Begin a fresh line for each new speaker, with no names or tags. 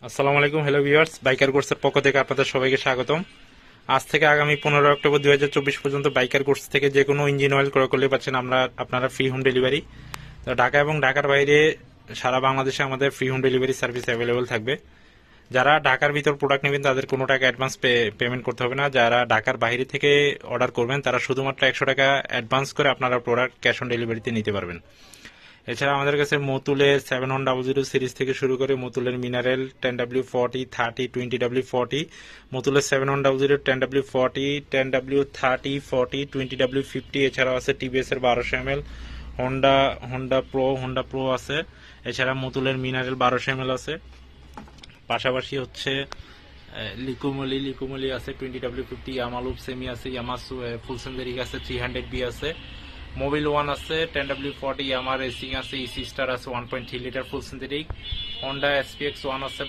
আসসালামু আলাইকুম, hello viewers, biker কোর্সের পক্ষ থেকে আপনাদের সবাইকে স্বাগতম। আজ থেকে আগামী 15 অক্টোবর 2024 পর্যন্ত বাইকার কোর্স থেকে যে কোনো ইঞ্জিন অয়েল ক্রয় করলে পাচ্ছেন আপনারা ফ্রি হোম ডেলিভারি। তো ঢাকা এবং ঢাকার বাইরে সারা বাংলাদেশে আমাদের free home delivery service available থাকবে। যারা ঢাকার ভিতর প্রোডাক্ট নেবেন তাদের কোনো টাকা অ্যাডভান্স পেমেন্ট করতে হবে না। যারা ঢাকার বাইরে থেকে অর্ডার করবেন তারা শুধুমাত্র 100 টাকা অ্যাডভান্স করে আপনারা প্রোডাক্ট ক্যাশ অন ডেলিভারিতে নিতে পারবেন। এছাড়া আমাদের কাছে মতুলের 7100 সিরিজ থেকে শুরু করে মতুলের mineral 10W40 30 20W40, মতুলের 7100 10W40 10W30 40 20W50, এছাড়াও আছে টিভিএস এর 1200 ml, হোন্ডা হোন্ডা প্রো আছে। এছাড়া মতুলের মিনারেল 1200 ml আছে। পাশাপাশি হচ্ছে লিকুমলি আছে 20W50, ইয়ামালুপ সেমি আছে, ইয়ামাসু ফুল সেঞ্চুরি আছে, 300B আছে, মোবিল ওয়ান আছে, 10W40, ইয়ামা রেসিং আছে, ইসি স্টার আছে 1.3 লিটার ফুল সিনথেটিক, হোন্ডা SPX1 আছে